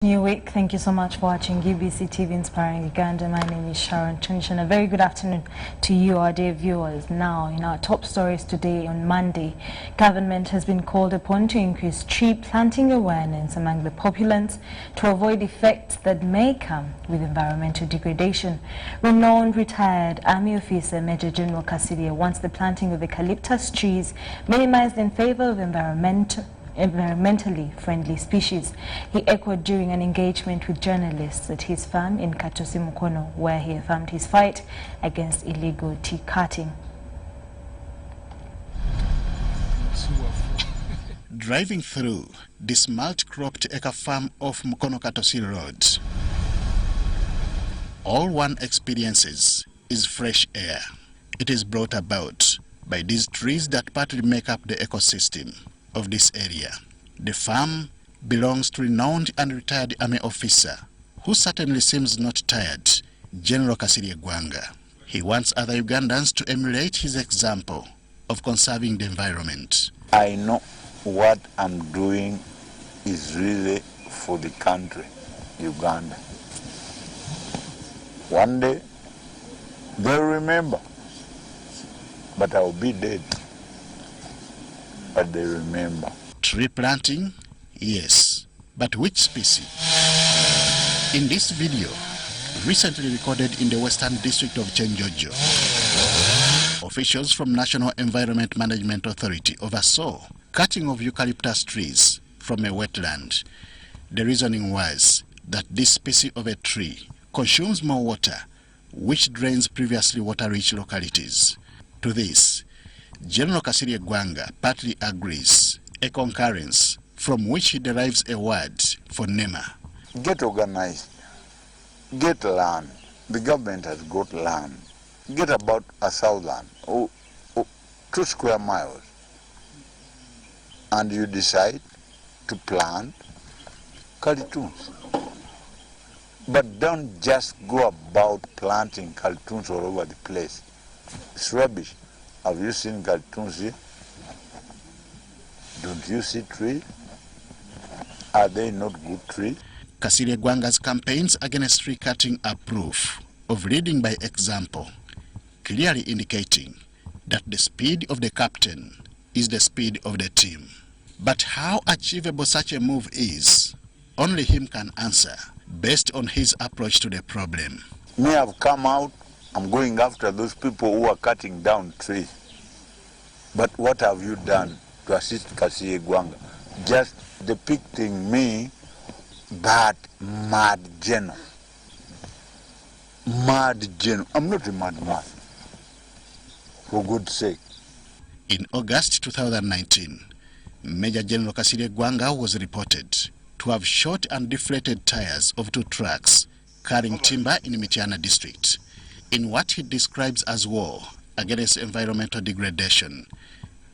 New week. Thank you so much for watching UBC TV Inspiring Uganda. My name is Sharon Tunisha, and a very good afternoon to you, our dear viewers. Now, in our top stories today on Monday, government has been called upon to increase tree planting awareness among the populace to avoid effects that may come with environmental degradation. Renowned retired Army officer Major General Casimiro wants the planting of eucalyptus trees minimized in favor of environmentally friendly species. He echoed during an engagement with journalists at his farm in Casimiro, where he affirmed his fight against illegal tea cutting. Driving through this multi-cropped acre farm off Mukono Casimiro Road, all one experiences is fresh air. It is brought about by these trees that partly make up the ecosystem of this area. The farm belongs to renowned and retired Army officer who certainly seems not tired, General Casimiro Wanga. He wants other Ugandans to emulate his example of conserving the environment. I know what I'm doing is really for the country, Uganda. One day, they'll remember, but I'll be dead. But they remember. Tree planting? Yes. But which species? In this video, recently recorded in the Western District of Chenjojo, officials from National Environment Management Authority oversaw cutting of eucalyptus trees from a wetland. The reasoning was that this species of a tree consumes more water, which drains previously water-rich localities. To this, General Casimiro Wanga partly agrees, a concurrence from which he derives a word for NEMA. Get organized, get land. The government has got land. Get about 1,000 or 2 square miles, and you decide to plant cartoons. But don't just go about planting cartoons all over the place. It's rubbish. Have you seen cartoons here? Don't you see trees? Are they not good trees? Casimiro Wanga's campaigns against tree cutting are proof of leading by example, clearly indicating that the speed of the captain is the speed of the team. But how achievable such a move is, only him can answer, based on his approach to the problem. Me, I've come out, I'm going after those people who are cutting down trees. But what have you done to assist Casimiro Wanga? Just depicting me, that mad general. Mad general. I'm not a madman, for good's sake. In August 2019, Major General Casimiro Wanga was reported to have shot and deflated tires of 2 trucks carrying timber in Mityana district, in what he describes as war against environmental degradation.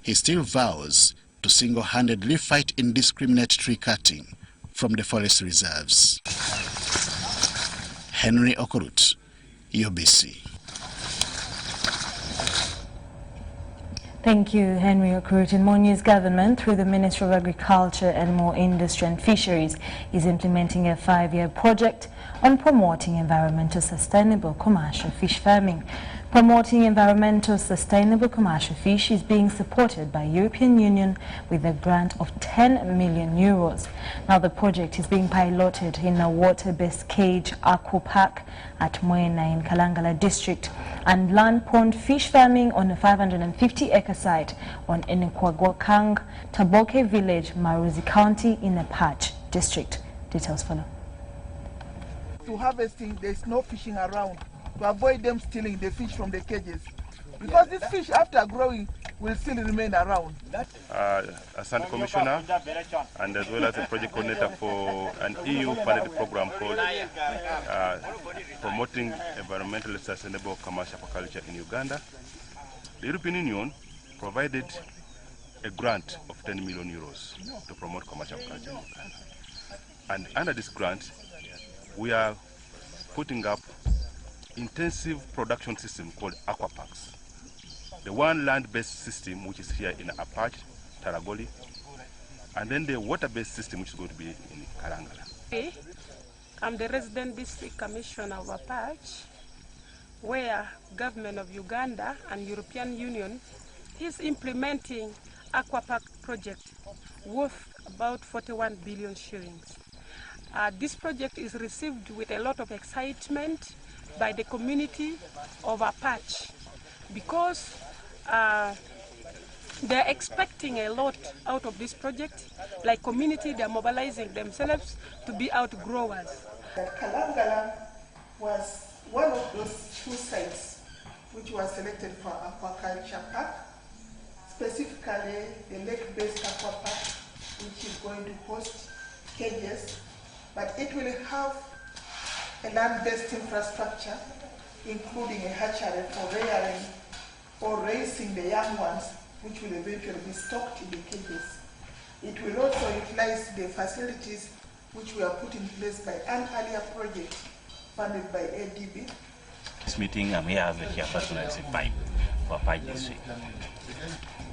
He still vows to single-handedly fight indiscriminate tree cutting from the forest reserves. Henry Okorut, UBC. Thank you, Henry Okurut. In more news, government, through the Ministry of Agriculture, Animal Industry and Fisheries, is implementing a 5-year project on promoting environmental sustainable commercial fish farming. Promoting environmental sustainable commercial fish is being supported by European Union with a grant of 10 million euros. Now the project is being piloted in a water-based cage aqua park at Mwena in Kalangala district and land pond fish farming on a 550-acre site on Enekwagwakang, Taboke village, Maruzi County in Apache district. Details follow. To harvesting, there's no fishing around, to avoid them stealing the fish from the cages. Because these fish, after growing, will still remain around. Assistant Commissioner and as well as a project coordinator for an EU-funded program called Promoting Environmentally Sustainable Commercial Aquaculture in Uganda. The European Union provided a grant of 10 million euros to promote commercial aquaculture in Uganda. And under this grant, we are putting up intensive production system called aqua parks. The one land-based system, which is here in Apache, Taragoli, and then the water-based system, which is going to be in Kalangala. I'm the resident district commissioner of Apache, where government of Uganda and European Union is implementing Aqua Park project worth about 41 billion shillings. This project is received with a lot of excitement by the community of Apache because they're expecting a lot out of this project. Like community, they're mobilizing themselves to be outgrowers. Kalangala was one of those 2 sites which was selected for aquaculture park, specifically the lake-based aqua park, which is going to host cages, but it will have a land-based infrastructure, including a hatchery for rearing or raising the young ones, which will eventually be stocked in the cages. It will also utilize the facilities which were put in place by an earlier project funded by ADB. This meeting, I'm here as the chairperson of CPIPE for Apache District.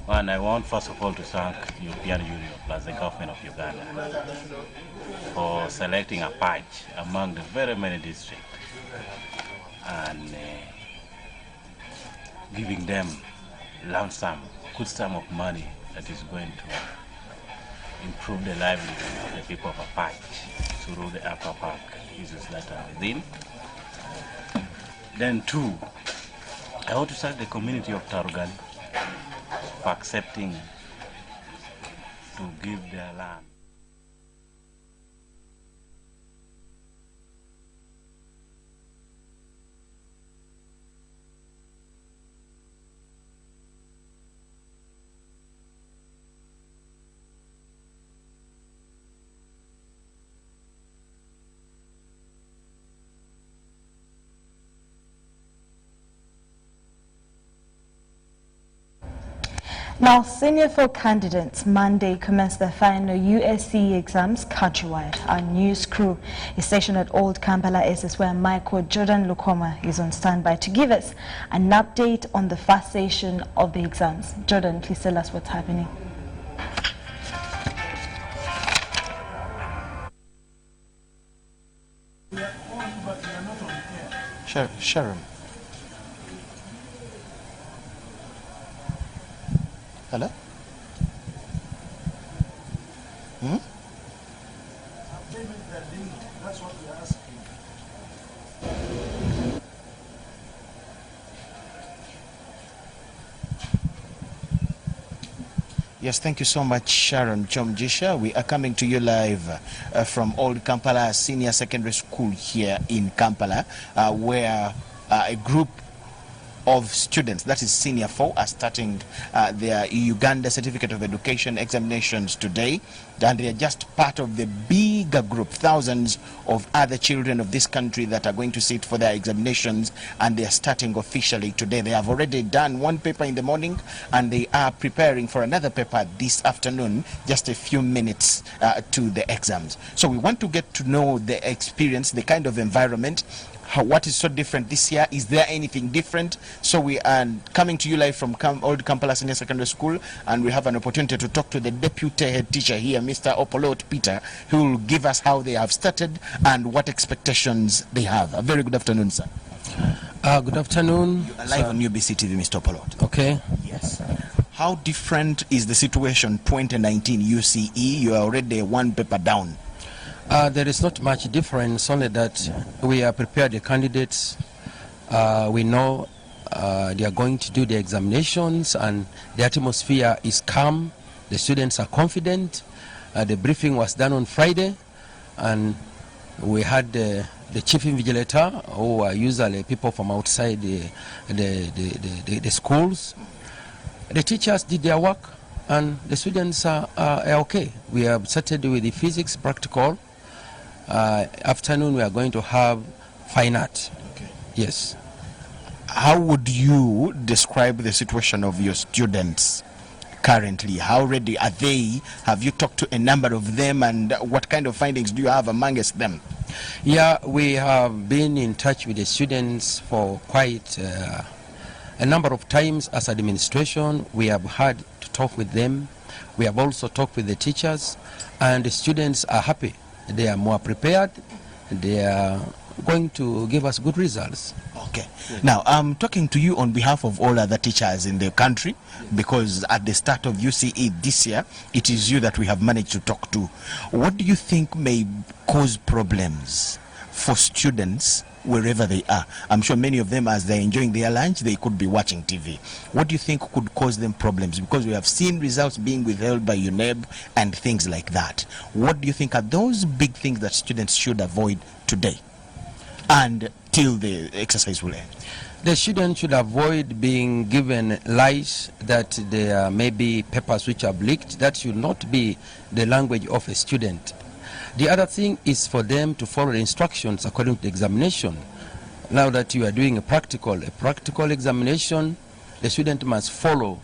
And I want first of all to thank the European Union plus the government of Uganda for selecting Apache among the very many districts and giving them lump sum, good sum of money that is going to improve the livelihood of the people of Apache through the Aqua Park uses that are within. Then 2, I want to thank the community of Tarugan for accepting to give their land. Now, Senior 4 candidates Monday commenced their final USC exams countrywide. Our news crew is stationed at Old Kampala SS, where Michael Jordan Lukoma is on standby to give us an update on the first session of the exams. Jordan, please tell us what's happening. Sharon. Hello? That's what we're asking. Yes, thank you so much, Sharon Chomjisha. We are coming to you live from Old Kampala Senior Secondary School here in Kampala, where a group of students, that is Senior 4, are starting their Uganda Certificate of Education examinations today, and they are just part of the bigger group, thousands of other children of this country that are going to sit for their examinations, and they are starting officially today. They have already done one paper in the morning, and they are preparing for another paper this afternoon, just a few minutes to the exams. So we want to get to know the experience, the kind of environment, what is so different this year. Is there anything different? So we are coming to you live from Old Kampala Senior Secondary School, and we have an opportunity to talk to the deputy head teacher here, Mr. Opolot Peter, who will give us how they have started and what expectations they have. A very good afternoon, sir. Good afternoon. You are live on UBC TV, Mr. Opolot. Okay. Yes. How different is the situation 2019 UCE? You are already one paper down. There is not much difference, only that we are prepared, the candidates. We know they are going to do the examinations, and the atmosphere is calm. The students are confident. The briefing was done on Friday, and we had the chief invigilator, who are usually people from outside the schools. The teachers did their work, and the students are okay. We have started with the physics practical. Afternoon we are going to have fine art. Okay. Yes. How would you describe the situation of your students currently? How ready are they? Have you talked to a number of them, and what kind of findings do you have amongst them? Yeah, we have been in touch with the students for quite a number of times as administration. We have had to talk with them. We have also talked with the teachers, and the students are happy. they are more prepared. They are going to give us good results. Okay. Now, I'm talking to you on behalf of all other teachers in the country, because at the start of UCE this year, it is you that we have managed to talk to. What do you think may cause problems for students wherever they are? I'm sure many of them, as they're enjoying their lunch, they could be watching TV. What do you think could cause them problems? Because we have seen results being withheld by UNEB and things like that. What do you think are those big things that students should avoid today and till the exercise will end? The students should avoid being given lies that there may be papers which are leaked. That should not be the language of a student. The other thing is for them to follow the instructions according to the examination. Now that you are doing a practical examination, the student must follow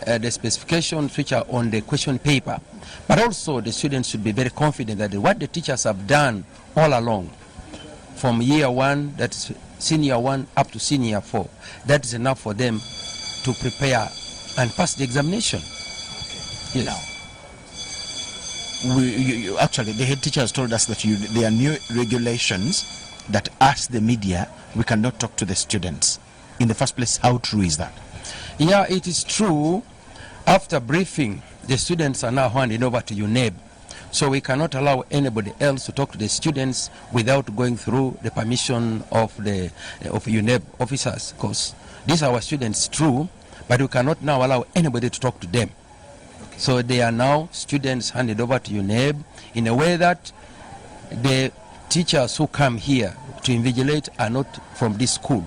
the specifications which are on the question paper. But also the students should be very confident that what the teachers have done all along, from year 1, that is senior 1 up to senior 4, that is enough for them to prepare and pass the examination. Yes. Now, actually, the head teacher has told us that there are new regulations that ask the media we cannot talk to the students. In the first place, how true is that? Yeah, it is true. After briefing, the students are now handed over to UNEB. So we cannot allow anybody else to talk to the students without going through the permission of the UNEB officers. Because these are our students, true, but we cannot now allow anybody to talk to them. So they are now students handed over to UNEB in a way that the teachers who come here to invigilate are not from this school.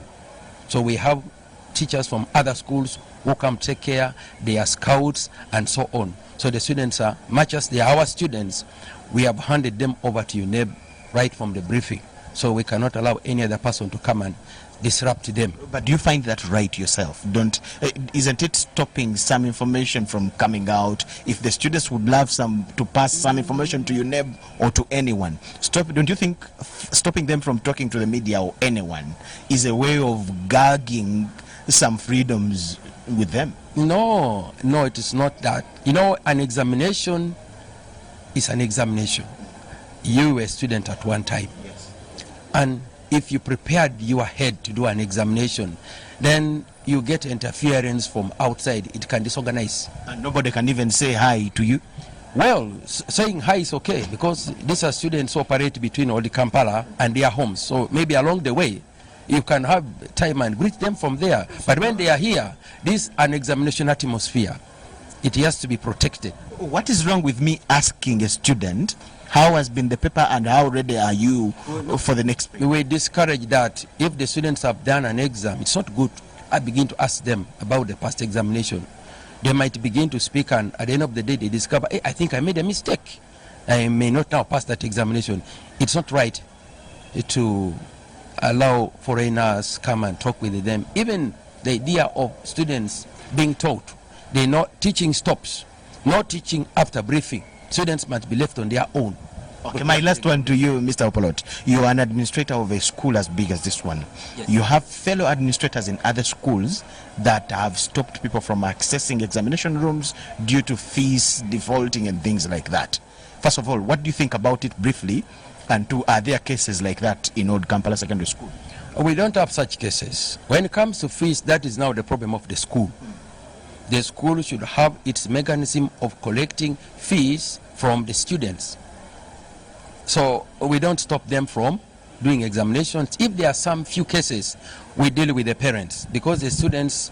So we have teachers from other schools who come take care, they are scouts and so on. So the students are, much as they are our students, we have handed them over to UNEB right from the briefing. So we cannot allow any other person to come and disrupt them. But do you find that right yourself? Isn't it stopping some information from coming out? If the students would love to pass some information to UNEB or to anyone, don't you think stopping them from talking to the media or anyone is a way of gagging some freedoms with them? No, it is not that. You know, an examination is an examination. You were a student at one time. Yes. And if you prepared your head to do an examination, then you get interference from outside. It can disorganize. And nobody can even say hi to you? Well, saying hi is okay, because these are students who operate between Old Kampala and their homes. So maybe along the way, you can have time and greet them from there. But when they are here, this is an examination atmosphere. It has to be protected. What is wrong with me asking a student, how has been the paper and how ready are you for the next paper? We discourage that. If the students have done an exam, it's not good. I begin to ask them about the past examination. They might begin to speak, and at the end of the day, they discover, hey, I think I made a mistake. I may not now pass that examination. It's not right to allow foreigners come and talk with them. Even the idea of students being taught, they know teaching stops. No teaching after briefing. Students must be left on their own. Okay, my last one to you, Mr. Opolot. You are an administrator of a school as big as this one. Yes. You have fellow administrators in other schools that have stopped people from accessing examination rooms due to fees defaulting and things like that. First of all, what do you think about it briefly? And two, are there cases like that in Old Kampala Secondary School? We don't have such cases. When it comes to fees, that is now the problem of the school. The school should have its mechanism of collecting fees from the students. So we don't stop them from doing examinations. If there are some few cases, we deal with the parents, because the students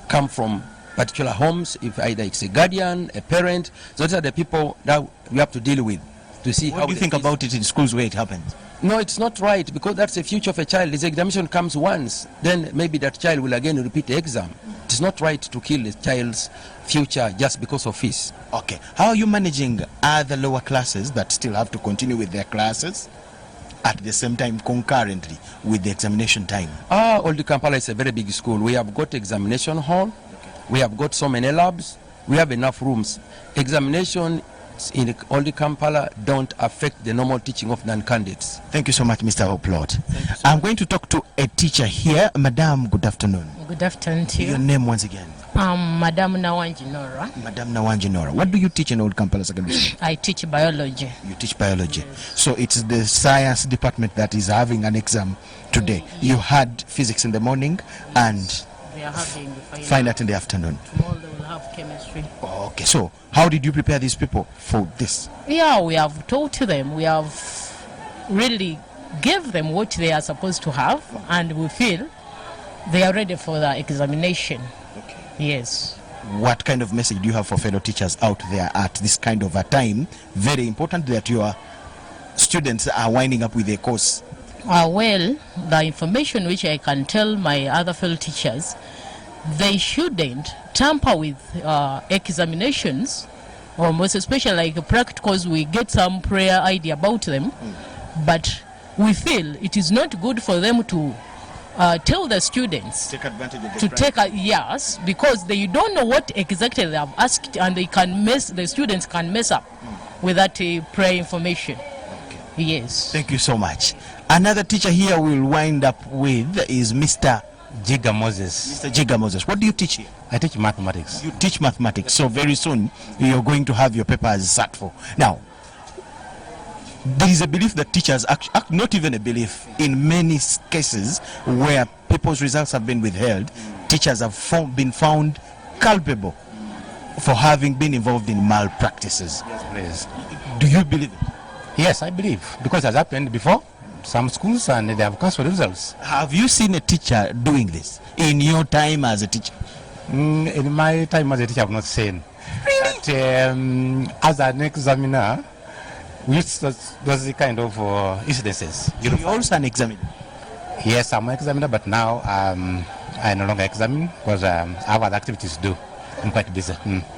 come from particular homes, if either it's a guardian, a parent. So those are the people that we have to deal with to see how do you think about it in schools where it happens? No, it's not right, because that's the future of a child. This examination comes once, then maybe that child will again repeat the exam. It's not right to kill the child's future just because of fees. Okay. How are you managing other lower classes that still have to continue with their classes at the same time concurrently with the examination time? Old Kampala is a very big school. We have got examination hall. We have got so many labs. We have enough rooms. Examination in Old Kampala don't affect the normal teaching of non-candidates. Thank you so much, Mr. Oplot. I'm going to talk to a teacher here. Madam, good afternoon. Good afternoon to you. Your name once again? Madam Nawanjinora. Madam Nawanjinora, what do you teach in Old Kampala Secondary School? I teach biology. You teach biology. So it's the science department that is having an exam today. You had physics in the morning and They are having fine art in the afternoon. Tomorrow they will have chemistry. Okay, so how did you prepare these people for this? Yeah, we have taught them. We have really gave them what they are supposed to have, and we feel they are ready for the examination. Okay. Yes. What kind of message do you have for fellow teachers out there at this kind of a time? Very important that your students are winding up with their course. Well, the information which I can tell my other fellow teachers, they shouldn't tamper with examinations, or most especially like practicals. We get some prayer idea about them, but we feel it is not good for them to tell the students Take advantage of to take a yes, because they don't know what exactly they have asked, and they can mess, the students can mess up with that prayer information. Okay. Yes. Thank you so much. Another teacher here we'll wind up with is Mr. Jiga Moses. Mr. Jiga Moses. What do you teach here? I teach mathematics. You teach mathematics, so very soon you're going to have your papers sat for. Now, there is a belief that teachers, not even a belief, in many cases where people's results have been withheld, teachers have been found culpable for having been involved in malpractices. Yes, please. Do you believe it? Yes, I believe, because it has happened before. Some schools, and they have cancelled results. Have you seen a teacher doing this in your time as a teacher? In my time as a teacher, I have not seen. Really? But as an examiner, which was the kind of incidences. You're also an examiner? Yes, I'm an examiner, but now I no longer examine because I have other activities to do. I'm quite busy.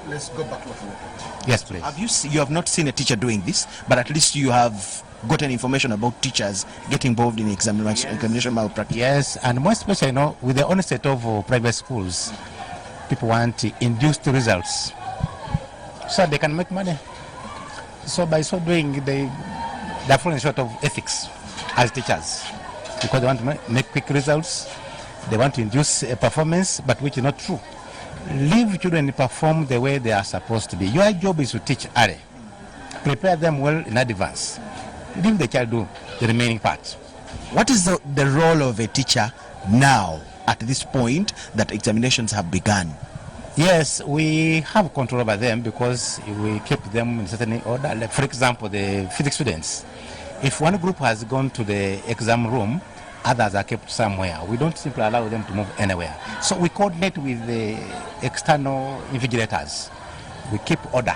Let's go back to what we were talking. Yes, please. Have you have not seen a teacher doing this, but at least you have gotten information about teachers getting involved in examination malpractice? Yes, and more especially, with the onset of private schools, people want induced results so they can make money. So by so doing, they're falling short of ethics as teachers, because they want to make quick results. They want to induce a performance, but which is not true. Leave children perform the way they are supposed to be. Your job is to teach early. Prepare them well in advance. Leave the child do the remaining part. What is the role of a teacher now at this point that examinations have begun? Yes, we have control over them because we keep them in certain order. Like, for example, the physics students. If one group has gone to the exam room, others are kept somewhere. We don't simply allow them to move anywhere. So we coordinate with the external invigilators. We keep order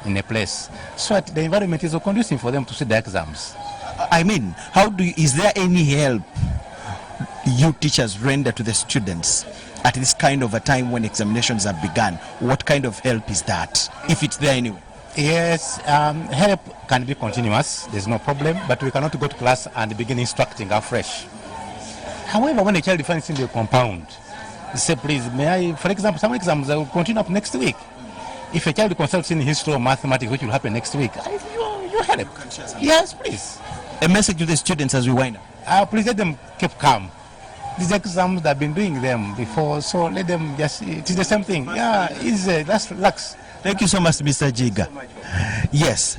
in a place so that the environment is conducive for them to see the exams. I mean, is there any help you teachers render to the students at this kind of a time when examinations have begun? What kind of help is that, if it's there anyway? Yes, help can be continuous, there's no problem, but we cannot go to class and begin instructing afresh. However, when a child finds in the compound, say, please, may I, for example, some exams will continue up next week. If a child consults in history or mathematics, which will happen next week, you help. Yes, please. A message to the students as we wind up. Please let them keep calm. These exams, they've been doing them before, so let them just, it is the same thing. Yeah, easy, let's relax. Thank you so much, Mr. Jiga. Yes.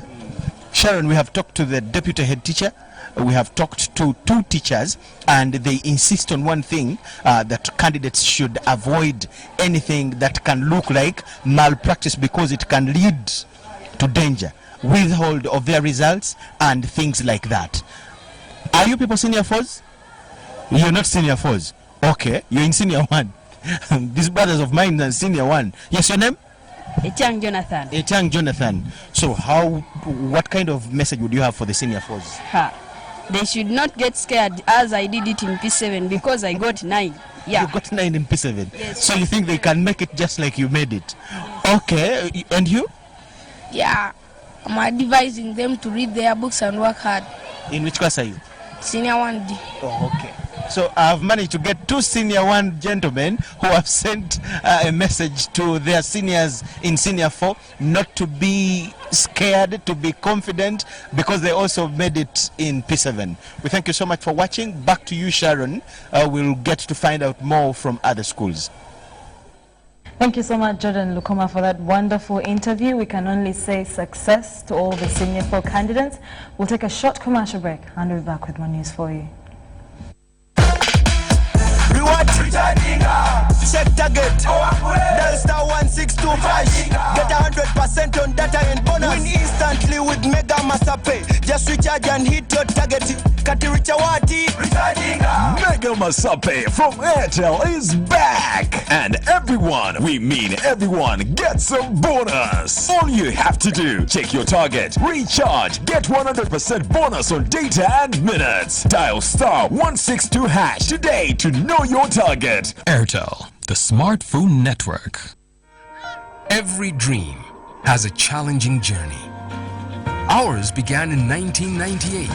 Sharon, we have talked to the deputy head teacher. We have talked to two teachers, and they insist on one thing, that candidates should avoid anything that can look like malpractice because it can lead to danger, withhold of their results, and things like that. Are you people senior fours? You're not senior fours. Okay, you're in senior one. These brothers of mine are senior one. Yes, your name? Etiang Jonathan. Etiang Jonathan. So what kind of message would you have for the senior fours? They should not get scared as I did it in P7 because I got 9. Yeah. You got 9 in P7. Yes. So you think they can make it just like you made it? Okay, and you? Yeah, I'm advising them to read their books and work hard. In which class are you? Senior 1D. Oh, okay. So I've managed to get 2 senior 1 gentlemen who have sent a message to their seniors in senior 4 not to be scared, to be confident, because they also made it in P7. We thank you so much for watching. Back to you, Sharon. We'll get to find out more from other schools. Thank you so much, Jordan Lukoma, for that wonderful interview. We can only say success to all the senior folk candidates. We'll take a short commercial break and we'll be back with more news for you. Reward check target. Dial star 162 hash. Get 100% on data and bonus. Win instantly with Mega Master Pay. Just recharge and hit your target. Katirichawati. Mega Master Pay from Airtel is back. And everyone, we mean everyone, gets a bonus. All you have to do, check your target, recharge, get 100% bonus on data and minutes. Dial star 162 hash today to know your target. Airtel, the smartphone network. Every dream has a challenging journey. Ours began in 1998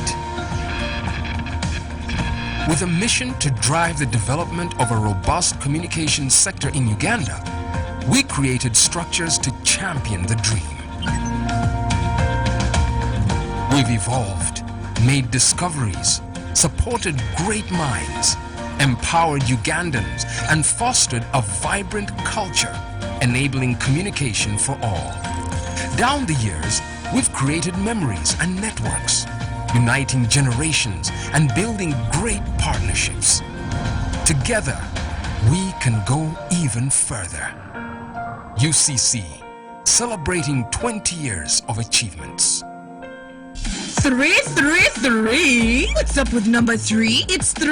with a mission to drive the development of a robust communications sector in Uganda. We created structures to champion the dream. We've evolved, made discoveries, supported great minds, empowered Ugandans, and fostered a vibrant culture, enabling communication for all. Down the years, we've created memories and networks, uniting generations and building great partnerships. Together, we can go even further. UCC, celebrating 20 years of achievements. 333. What's up with number 3? It's 3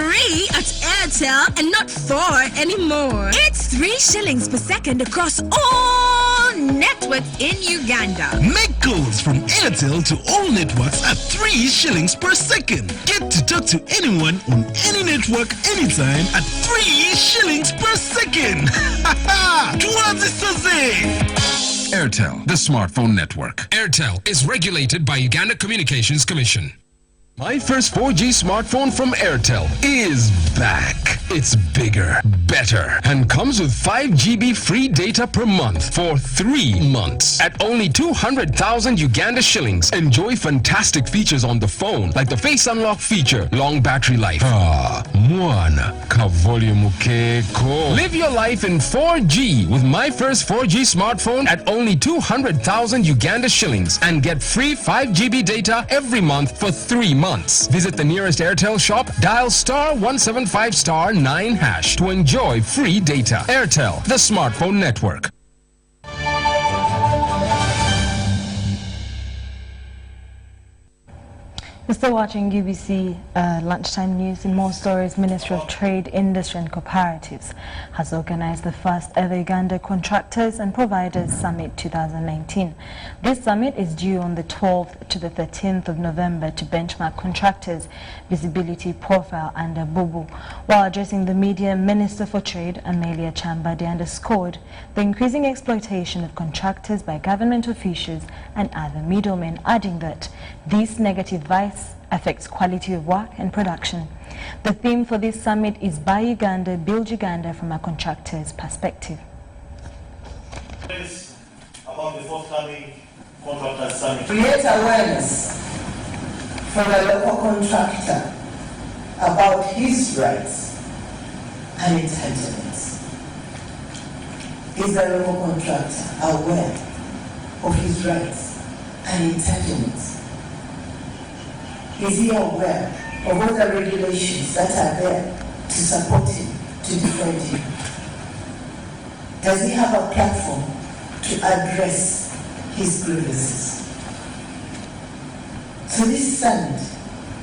at Airtel and not 4 anymore. It's 3 shillings per second across all networks in Uganda. Make calls from Airtel to all networks at 3 shillings per second. Get to talk to anyone on any network anytime at 3 shillings per second. Airtel, the smartphone network. Airtel is regulated by Uganda Communications Commission. My first 4G smartphone from Airtel is back. It's bigger, better, and comes with 5 GB free data per month for 3 months. At only 200,000 Uganda shillings, enjoy fantastic features on the phone, like the face unlock feature, long battery life. Mwana, ka volume keko. Live your life in 4G with my first 4G smartphone at only 200,000 Uganda shillings and get free 5 GB data every month for 3 months. Visit the nearest Airtel shop, dial star 175 star 9 hash to enjoy free data. Airtel, the smartphone network. You're still watching UBC Lunchtime News. In more stories, Ministry of Trade, Industry and Cooperatives has organized the first ever Uganda Contractors and Providers Summit 2019. This summit is due on the 12th to the 13th of November to benchmark contractors' visibility profile under BUBU. While addressing the media, Minister for Trade, Amelia Chambade, underscored the increasing exploitation of contractors by government officials and other middlemen, adding that this negative vice affects quality of work and production. The theme for this summit is Buy Uganda, Build Uganda from a contractor's perspective. About the forthcoming contractors summit. Create awareness for the local contractor about his rights and entitlements. Is the local contractor aware of his rights and entitlements? Is he aware of all the regulations that are there to support him, to defend him? Does he have a platform to address his grievances? So this summit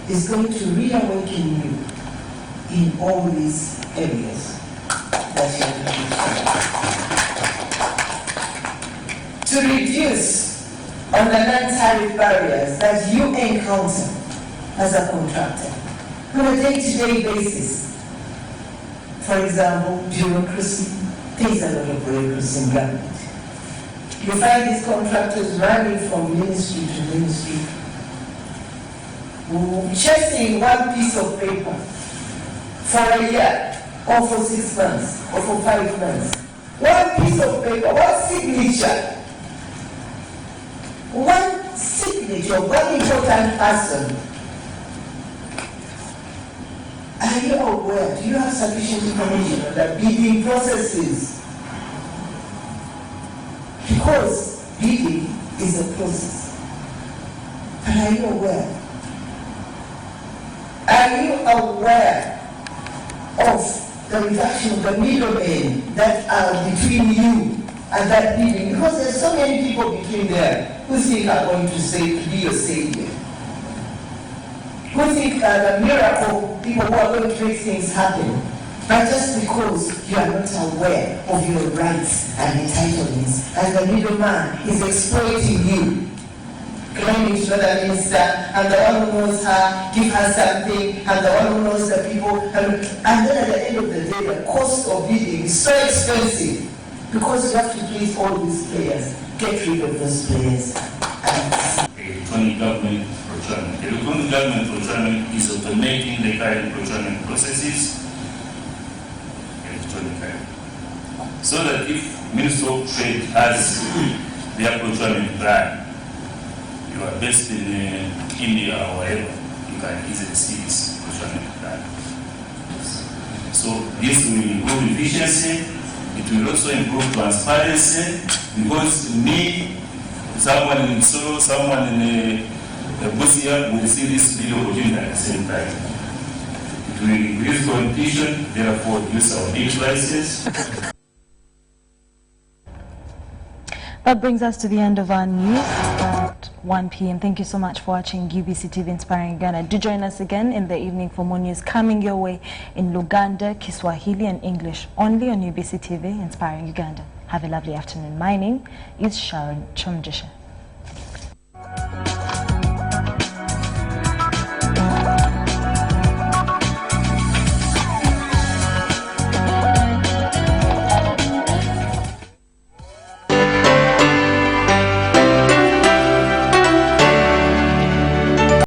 is going to reawaken you in all these areas that you are looking for. To reduce on the non-tariff barriers that you encounter as a contractor on a day-to-day basis. For example, bureaucracy. There's a lot of bureaucracy in government. You find these contractors running from ministry to ministry, chasing one piece of paper for a year, or for 6 months, or for 5 months. One piece of paper, one signature. One signature, one important person. Are you aware? Do you have sufficient information on the bidding processes? because bidding is a process. But are you aware? Are you aware of the reduction of the middlemen that are between you and that bidding? Because there's so many people between there who think are going to be your savior. Who think are the miracle people who are going to make things happen. But just because you are not aware of your rights and entitlements, and the middleman is exploiting you, claiming to know the minister, and the one who knows her, give her something, and the one who knows the people, and then at the end of the day, the cost of bidding is so expensive because you have to please all these players. Get rid of those players. Electronic government procurement. Electronic government procurement is automating the current procurement processes electronically. So that if Minister of Trade has their procurement plan, you are based in India or wherever, you can easily see this procurement plan. So this will improve efficiency, it will also improve transparency, because someone in Solo, someone in Busia will see this video opportunity at the same time. It will increase competition, therefore reduce our bid prices. That brings us to the end of our news at 1 p.m. Thank you so much for watching UBC TV Inspiring Uganda. Do join us again in the evening for more news coming your way in Luganda, Kiswahili and English, only on UBC TV Inspiring Uganda. Have a lovely afternoon. My name is Sharon Chumjisha.